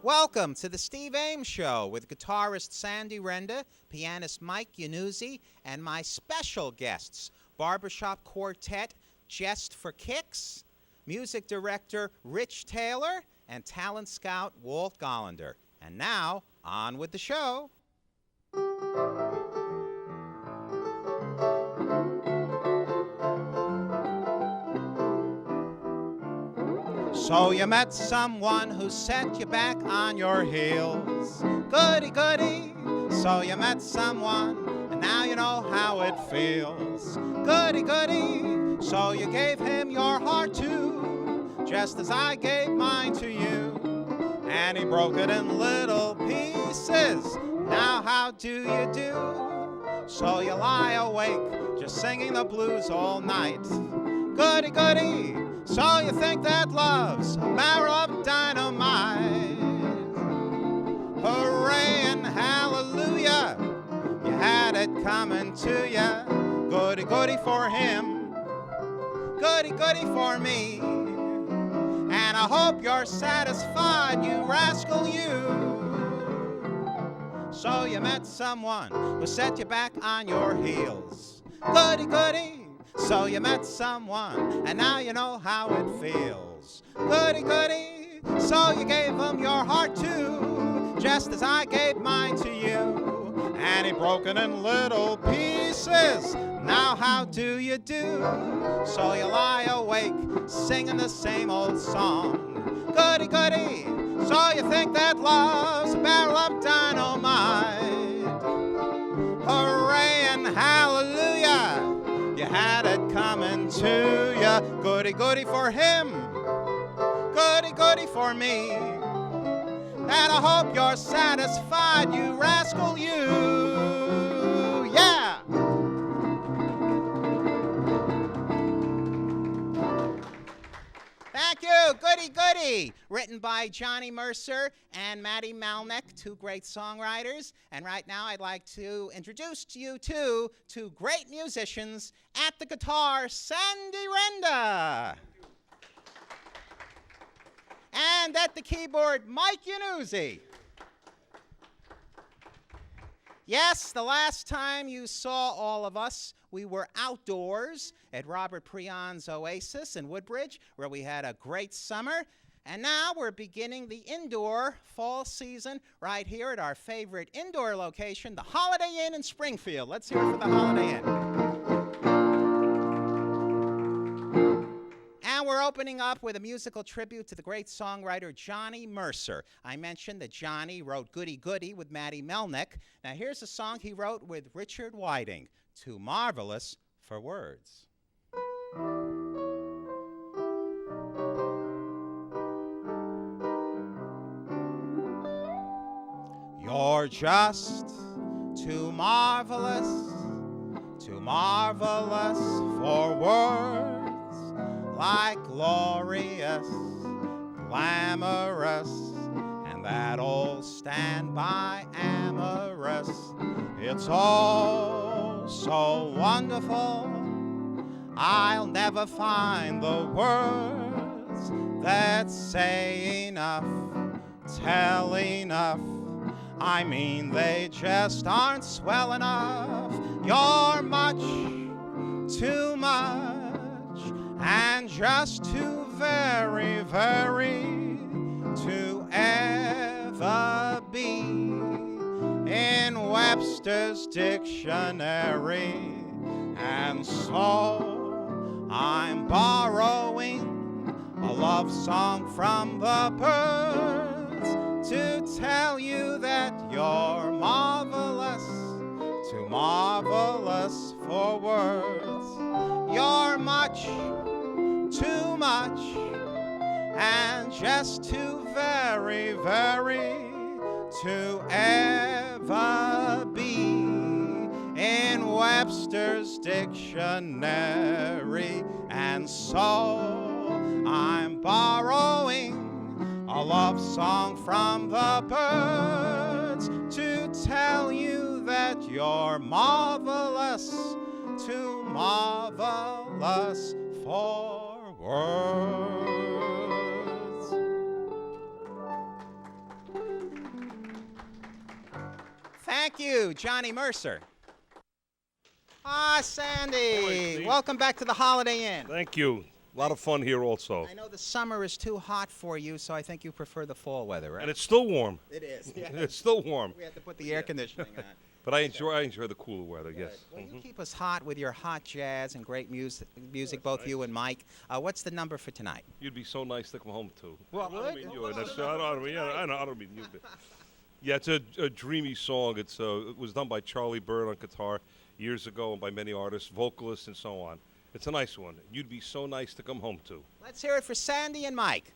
Welcome to the Steve Ames Show with guitarist Sandy Renda, pianist Mike Yanuzzi, and my special guests, barbershop quartet Just for Kicks, music director Rich Taylor, and talent scout Walt Gollender. And now, on with the show. So you met someone who set you back on your heels. Goody, goody. So you met someone, and now you know how it feels. Goody, goody. So you gave him your heart too, just as I gave mine to you. And he broke it in little pieces. Now how do you do? So you lie awake, just singing the blues all night. Goody, goody. So you think that love's a barrel of dynamite. Hooray and hallelujah, you had it coming to ya. Goody, goody for him, goody, goody for me. And I hope you're satisfied, you rascal, you. So you met someone who set you back on your heels. Goody, goody. So you met someone, and now you know how it feels. Goody, goody. So you gave him your heart too, just as I gave mine to you. And he broke it in little pieces. Now how do you do? So you lie awake, singing the same old song. Goody, goody. So you think that love's a barrel of dynamite. Hooray and hallelujah, you had it coming to ya. Goody, goody for him, goody, goody for me. And I hope you're satisfied, you rascal, you. Yeah! Thank you, Goody, Goody. Written by Johnny Mercer and Matty Malneck, two great songwriters. And right now I'd like to introduce to you two great musicians. At the guitar, Sandy Renda. And at the keyboard, Mike Yanuzzi. Yes, the last time you saw all of us, we were outdoors at Robert Preon's Oasis in Woodbridge, where we had a great summer. And now we're beginning the indoor fall season right here at our favorite indoor location, the Holiday Inn in Springfield. Let's hear it for the Holiday Inn. And we're opening up with a musical tribute to the great songwriter Johnny Mercer. I mentioned that Johnny wrote Goody Goody with Matty Melnick. Now here's a song he wrote with Richard Whiting, Too Marvelous for Words. You're just too marvelous for words, like glorious, glamorous, and that old standby amorous. It's all so wonderful, I'll never find the words that say enough, tell enough. I mean, they just aren't swell enough. You're much, too much, and just too very, very to ever be in Webster's dictionary. And so I'm borrowing a love song from the birds to tell you that you're marvelous, too marvelous for words. You're much, too much, and just too very, very to ever be in Webster's dictionary. And so I'm borrowing a love song from the birds to tell you that you're marvelous, too marvelous for words. Thank you, Johnny Mercer. Ah, Sandy. Steve. Welcome back to the Holiday Inn. Thank you. A lot of fun here also. I know the summer is too hot for you, so I think you prefer the fall weather, right? And it's still warm. It is. Yeah. It's still warm. We have to put the air conditioning on. But I enjoy the cooler weather, Good. yes. Well, you keep us hot with your hot jazz and great music, both you and Mike. What's the number for tonight? You'd be so nice to come home to. Well, I don't mean you. I don't mean you. Yeah, it's a dreamy song. It was done by Charlie Bird on guitar years ago and by many artists, vocalists, and so on. It's a nice one. You'd be so nice to come home to. Let's hear it for Sandy and Mike.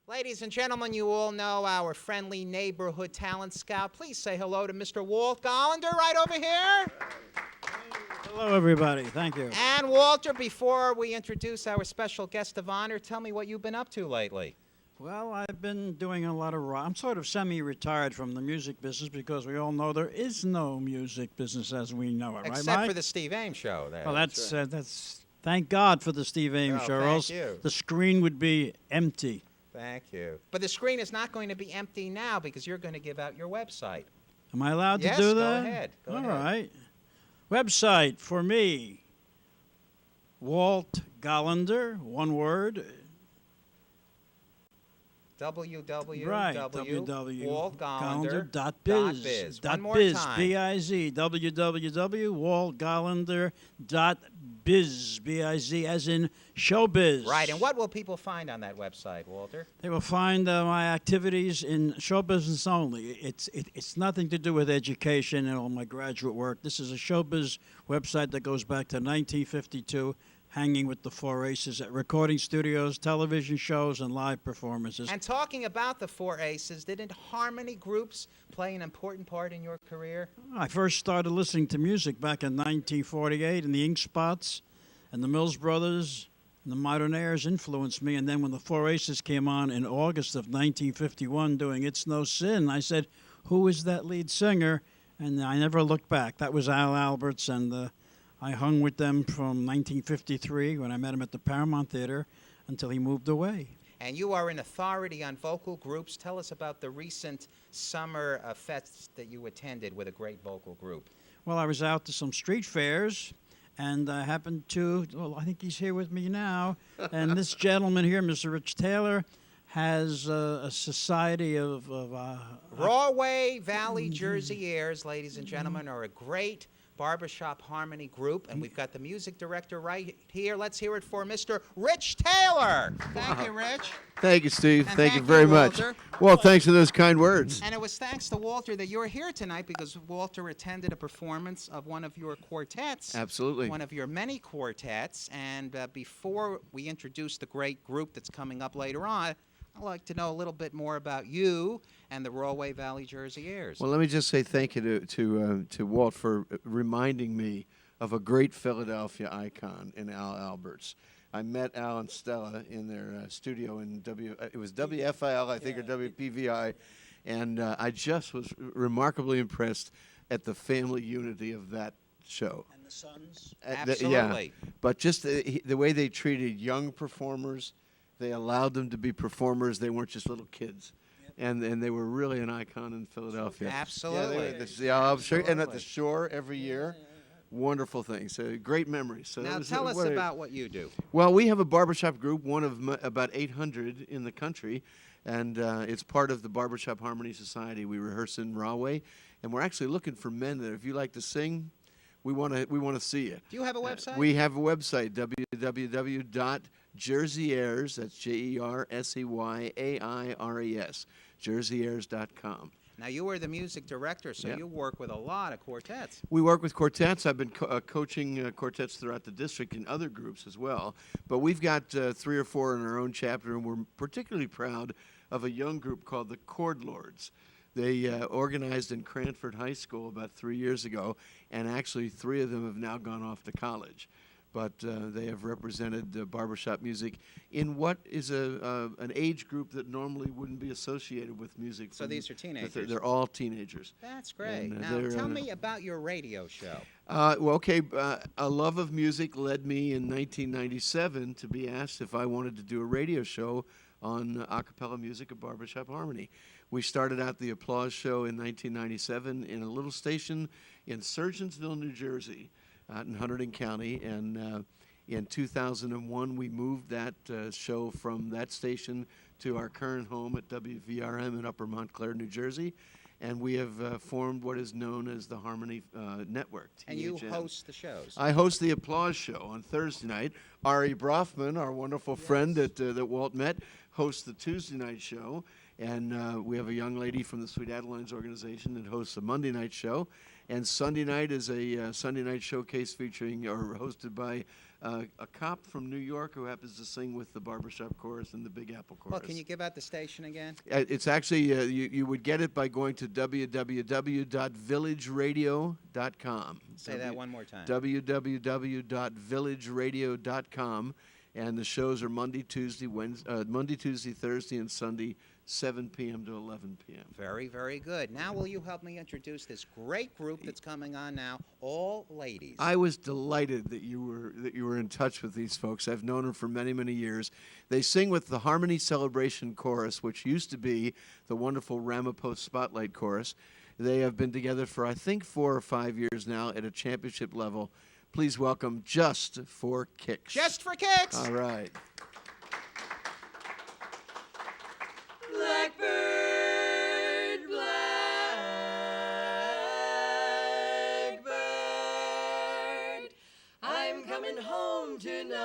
Ladies and gentlemen, you all know our friendly neighborhood talent scout. Please say hello to Mr. Walt Gollender right over here. Hello, everybody. Thank you. And Walter, before we introduce our special guest of honor, tell me what you've been up to lately. Well, I've been doing a lot of rock. I'm sort of semi-retired from the music business because we all know there is no music business as we know it, right, Mike? Except for the Steve Ames show. There. Well, that's thank God for the Steve Ames show, or else the screen would be empty. Thank you. But the screen is not going to be empty now because you're going to give out your website. Am I allowed to do that? Yes, go ahead. Go All ahead. right. Website for me, Walt Gollender, one word. www.waltgollender.biz. One more time. B-I-Z. www.waltgollender.biz. B-I-Z as in showbiz. Right. And what will people find on that website, Walter? They will find my activities in show business only. It's nothing to do with education and all my graduate work. This is a showbiz website that goes back to 1952. hanging with the Four Aces at recording studios, television shows, and live performances. And talking about the Four Aces, didn't harmony groups play an important part in your career? I first started listening to music back in 1948, and the Ink Spots and the Mills Brothers and the Modernaires influenced me. And then when the Four Aces came on in August of 1951 doing It's No Sin, I said, who is that lead singer? And I never looked back. That was Al Alberts, and I hung with them from 1953 when I met him at the Paramount Theater until he moved away. And you are an authority on vocal groups. Tell us about the recent summer fest that you attended with a great vocal group. Well, I was out to some street fairs, and I happened to, well, I think he's here with me now, and this gentleman here, Mr. Rich Taylor, has a society of Rawway Valley Jersey Airs, ladies and gentlemen, are a great barbershop harmony group, and we've got the music director right here. Let's hear it for Mr. Rich Taylor. Thank you, Rich. Thank you, Steve. And Thank you very much. Walter. Well, thanks for those kind words. And it was thanks to Walter that you're here tonight, because Walter attended a performance of one of your quartets. Absolutely. One of your many quartets. And before we introduce the great group that's coming up later on, I'd like to know a little bit more about you and the Rawway Valley Jersey Airs. Well, let me just say thank you to Walt for reminding me of a great Philadelphia icon in Al Alberts. I met Al and Stella in their studio in it was WFIL, I think, or WPVI, and I just was remarkably impressed at the family unity of that show. and the Sons. Absolutely. But just the way they treated young performers, they allowed them to be performers. They weren't just little kids. And they were really an icon in Philadelphia. Absolutely. I'm sure, and at the Shore every year. Wonderful things. Great memories. So Now tell us about what you do. Well, we have a barbershop group, one of about 800 in the country, and it's part of the Barbershop Harmony Society. We rehearse in Rahway, and we're actually looking for men that if you like to sing, we want to see you. Do you have a website? We have a website, www.jerseyairs, that's JERSEYAIRES, jerseyairs.com. Now, you are the music director, so you work with a lot of quartets. We work with quartets. I've been coaching quartets throughout the district and other groups as well. But we've got 3 or 4 in our own chapter, and we're particularly proud of a young group called the Chord Lords. They organized in Cranford High School about 3 years ago, and actually 3 of them have now gone off to college. But they have represented barbershop music in what is an age group that normally wouldn't be associated with music. So these are teenagers? They're all teenagers. That's great. And, now, tell me about your radio show. A love of music led me in 1997 to be asked if I wanted to do a radio show on a cappella music of barbershop harmony. We started out the Applause Show in 1997 in a little station in Surgeonsville, New Jersey, out in Hunterdon County, and in 2001 we moved that show from that station to our current home at WVRM in Upper Montclair, New Jersey, and we have formed what is known as the Harmony Network. THN. And you host the shows. I host the Applause Show on Thursday night. Ari Brofman, our wonderful friend that Walt met, hosts the Tuesday night show, and we have a young lady from the Sweet Adelines organization that hosts the Monday night show. And Sunday night is a Sunday night showcase featuring or hosted by a cop from New York who happens to sing with the Barbershop Chorus and the Big Apple Chorus. Well, can you give out the station again? It's actually, you would get it by going to www.villageradio.com. Say that one more time. www.villageradio.com. And the shows are Monday, Tuesday, Thursday, and Sunday, 7 p.m. to 11 p.m. Very, very good. Now, will you help me introduce this great group that's coming on now, all ladies? I was delighted that you were in touch with these folks. I've known them for many, many years. They sing with the Harmony Celebration Chorus, which used to be the wonderful Ramapo Spotlight Chorus. They have been together for, I think, 4 or 5 years now at a championship level. Please welcome Just for Kicks. Just for Kicks! All right. Blackbird, blackbird, I'm coming home tonight.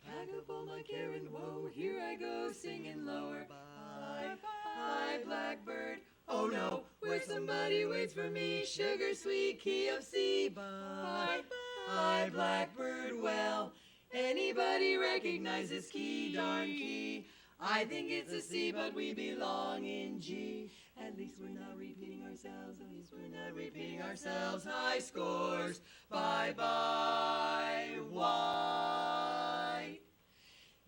Pack up all my care and woe, here I go singing lower. Bye, bye, blackbird. Oh no, we're somebody waits for me. Sugar sweet key of C. Bye, bye, blackbird. Well, anybody recognize this key, darn key? I think it's a C, but we belong in G. At least we're not repeating ourselves. At least we're not repeating ourselves. High scores. Bye bye, white.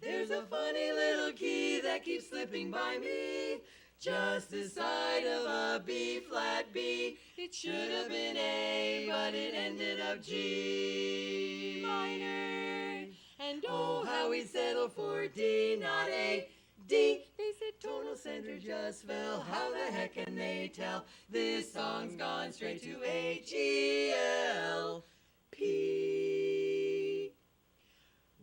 There's a funny little key that keeps slipping by me. Just the side of a B flat B. It should have been A, but it ended up G minor. And oh, how we settled for D, not A. D. They said tonal center just fell. How the heck can they tell? This song's gone straight to A, G, L, P.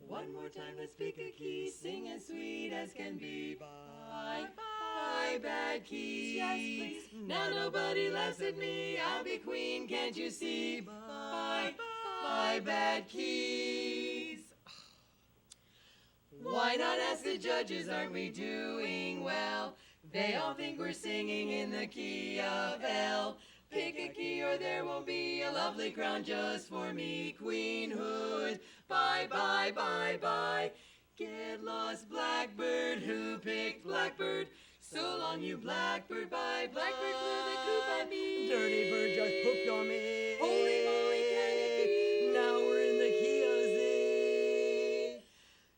One more time, let's pick a key. Sing as sweet as can be. Bye, bye, bad keys. Yes, please. Now nobody laughs at me. I'll be queen, can't you see? Bye, bye, bad keys. Why not ask the judges, aren't we doing well? They all think we're singing in the key of L. Pick a key or there won't be a lovely crown just for me, queenhood. Bye, bye, bye, bye. Get lost, blackbird, who picked blackbird? So long, you blackbird, bye, blackbird flew the coop on me. Dirty bird just pooped on me. Holy moly, can it be? Now we're in the key of Z.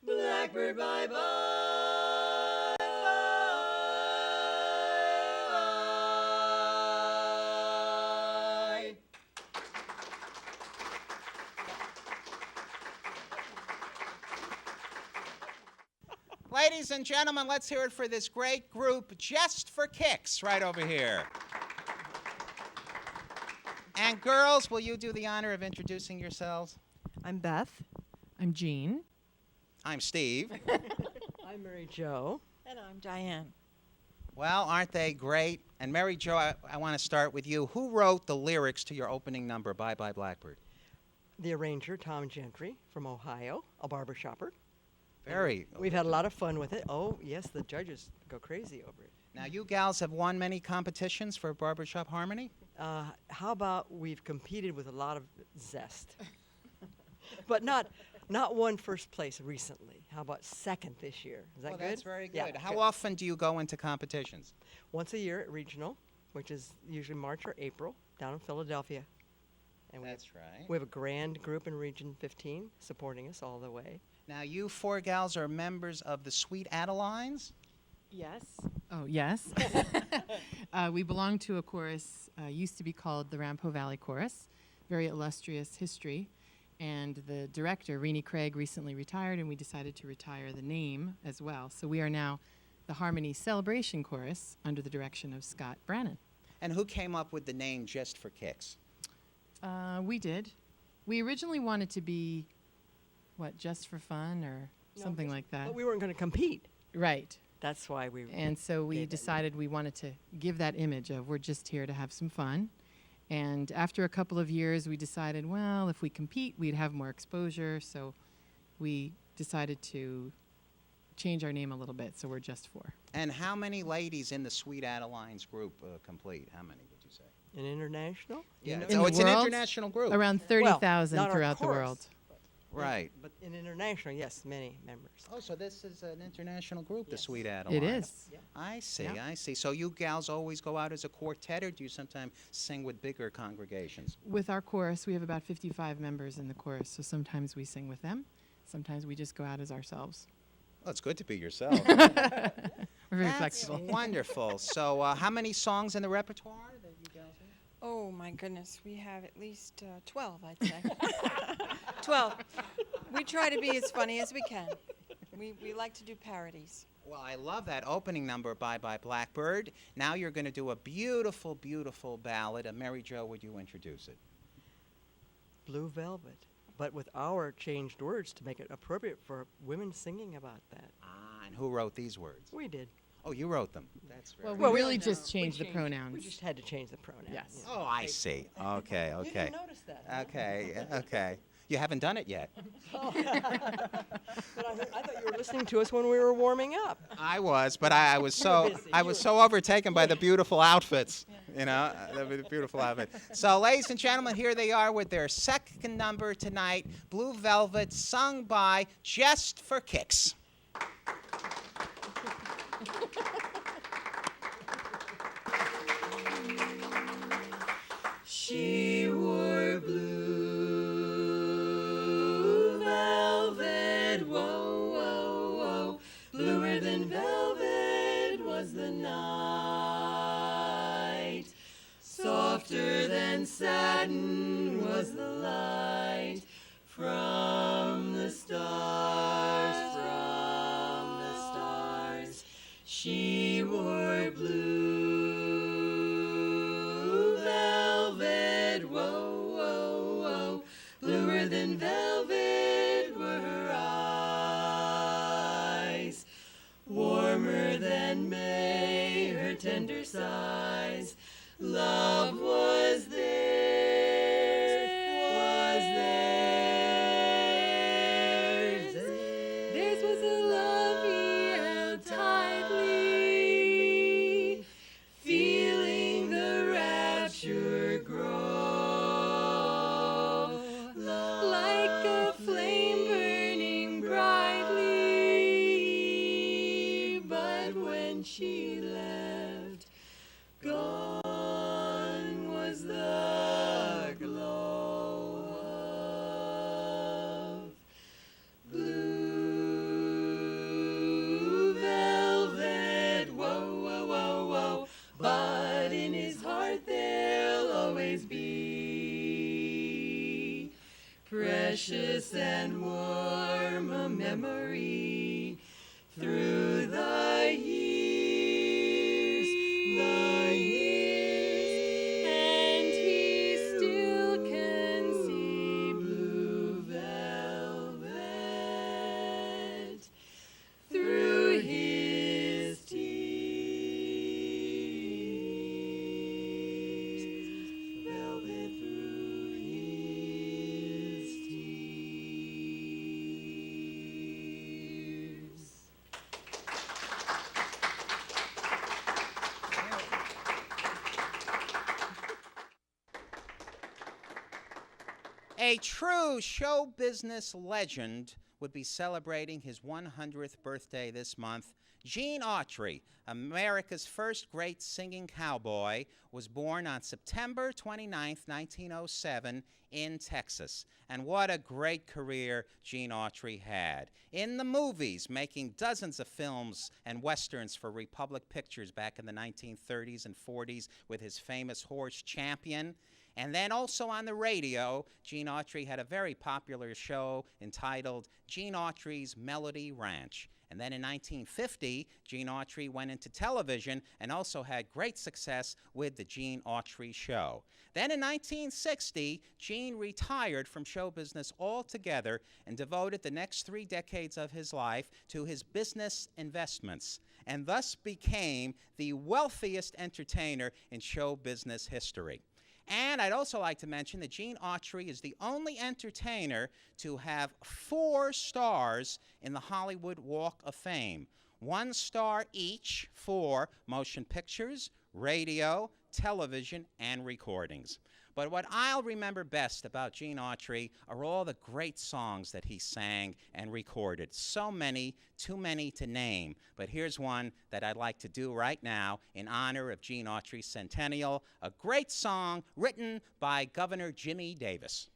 Blackbird, bye, bye. Ladies and gentlemen, let's hear it for this great group, Just for Kicks, right over here. And girls, will you do the honor of introducing yourselves? I'm Beth. I'm Jean. I'm Steve. I'm Mary Jo. And I'm Diane. Well, aren't they great? And Mary Jo, I want to start with you. Who wrote the lyrics to your opening number, Bye Bye Blackbird? The arranger, Tom Gentry from Ohio, a barbershopper. Very. We've had a lot of fun with it. Oh, yes, the judges go crazy over it. Now, you gals have won many competitions for barbershop harmony? How about we've competed with a lot of zest, but not won first place recently. How about second this year? Is that Well, good? that's very good. Yeah, How often do you go into competitions? Once a year at regional, which is usually March or April, down in Philadelphia. And That's right. we have a grand group in Region 15 supporting us all the way. Now, you four gals are members of the Sweet Adelines? Yes. Oh, yes. We belong to a chorus, used to be called the Rampo Valley Chorus, very illustrious history. And the director, Renee Craig, recently retired, and we decided to retire the name as well. So we are now the Harmony Celebration Chorus under the direction of Scott Brannon. And who came up with the name Just for Kicks? We did. We originally wanted to be, just for fun or something like that. But we weren't going to compete. Right. That's why we. And so we gave that decided we wanted to give that image of we're just here to have some fun. And after a couple of years, we decided, well, if we compete, we'd have more exposure. So we decided to change our name a little bit. So we're Just For. And how many ladies in the Sweet Adelines group complete? How many would you say? An international? Yeah, In so the it's an world, international group. Around Well, 30,000 not our throughout the chorus, world. Right. But in international, yes, many members. Oh, so this is an international group, the Yes. Sweet Adelines. It is. I see, Yeah. I see. So you gals always go out as a quartet, or do you sometimes sing with bigger congregations? With our chorus, we have about 55 members in the chorus. So sometimes we sing with them. Sometimes we just go out as ourselves. Well, it's good to be yourself. We're very That's flexible. wonderful. So how many songs in the repertoire that you gals have? Oh, my goodness. We have at least 12, I'd say. 12. We try to be as funny as we can. We like to do parodies. Well, I love that opening number, Bye Bye Blackbird. Now you're going to do a beautiful, beautiful ballad. Mary Jo, would you introduce it? Blue Velvet, but with our changed words to make it appropriate for women singing about that. Ah, and who wrote these words? We did. Oh, you wrote them. That's very Well, good. we really just changed the We pronouns. just had to change the pronoun. Yes. Oh, I see. Okay, You okay. didn't notice that. huh? Okay, okay. You haven't done it yet. But I thought you were listening to us when we were warming up. I was, but I was so busy. I was so overtaken by the beautiful outfits, you know, the beautiful outfit. So, ladies and gentlemen, here they are with their second number tonight, Blue Velvet, sung by Just for Kicks. She wore blue velvet, whoa, whoa, whoa. Bluer than velvet was the night. Softer than satin was the light. From the stars, she wore blue velvet, whoa, whoa, whoa. Bluer than velvet were her eyes, warmer than May her tender sighs. Love was theirs, was theirs. Theirs was a love he held tightly, feeling the rapture grow, like a flame burning brightly. But when she left, gone was the glow of blue velvet, whoa, whoa, whoa, whoa. But in his heart there'll always be precious and warm a memory through the years, and he still can see blue velvet through his tears, velvet through his tears. A true show business legend would be celebrating his 100th birthday this month. Gene Autry, America's first great singing cowboy, was born on September 29, 1907, in Texas. And what a great career Gene Autry had. In the movies, making dozens of films and westerns for Republic Pictures back in the 1930s and 40s with his famous horse Champion. And then also on the radio, Gene Autry had a very popular show entitled Gene Autry's Melody Ranch. And then in 1950, Gene Autry went into television and also had great success with the Gene Autry Show. Then in 1960, Gene retired from show business altogether and devoted the next 3 decades of his life to his business investments, and thus became the wealthiest entertainer in show business history. And I'd also like to mention that Gene Autry is the only entertainer to have 4 stars in the Hollywood Walk of Fame. 1 star each for motion pictures, radio, television, and recordings. But what I'll remember best about Gene Autry are all the great songs that he sang and recorded. So many, too many to name. But here's one that I'd like to do right now in honor of Gene Autry's centennial, a great song written by Governor Jimmy Davis.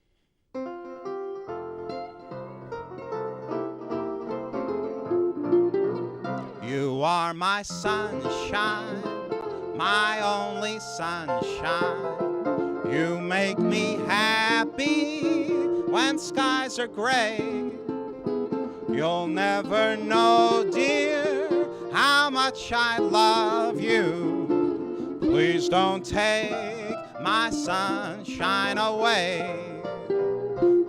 You are my sunshine, my only sunshine. You make me happy when skies are gray. You'll never know, dear, how much I love you. Please don't take my sunshine away.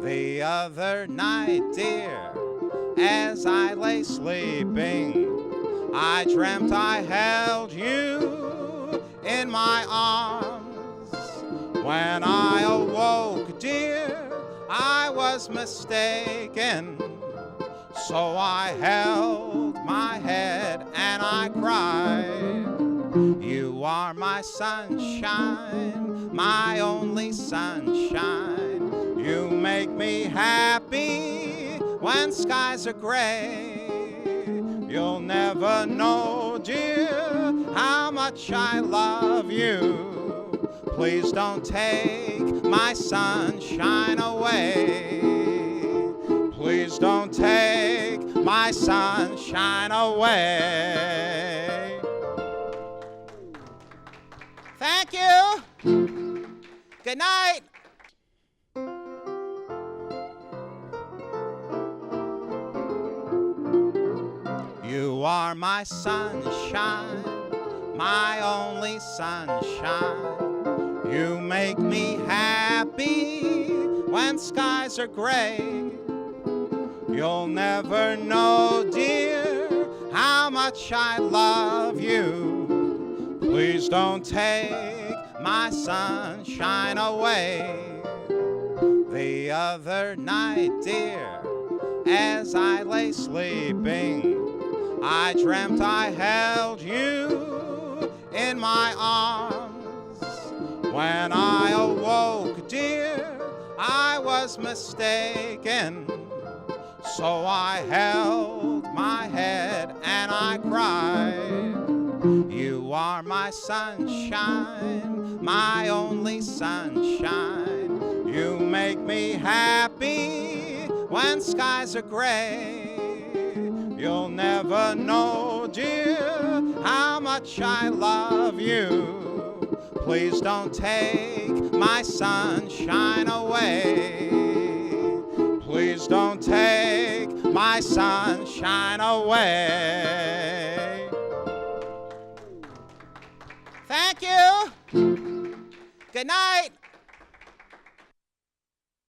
The other night, dear, as I lay sleeping, I dreamt I held you in my arms. When I awoke, dear, I was was mistaken. So I held my head and I cried. You are my sunshine, my only sunshine. You make me happy when skies are gray. You'll never know, dear, how much I love you. Please don't take my sunshine away. Please don't take my sunshine away. Thank you. Good night. You are my sunshine, my only sunshine. You make me happy when skies are gray. You'll never know, dear, how much I love you. Please don't take my sunshine away. The other night, dear, as I lay sleeping, I dreamt I held you in my arms. When I awoke, dear, I was mistaken. So I held my head and I cried. You are my sunshine, my only sunshine. You make me happy when skies are gray. You'll never know, dear, how much I love you. Please don't take my sunshine away. Please don't take my sunshine away. Thank you. Good night.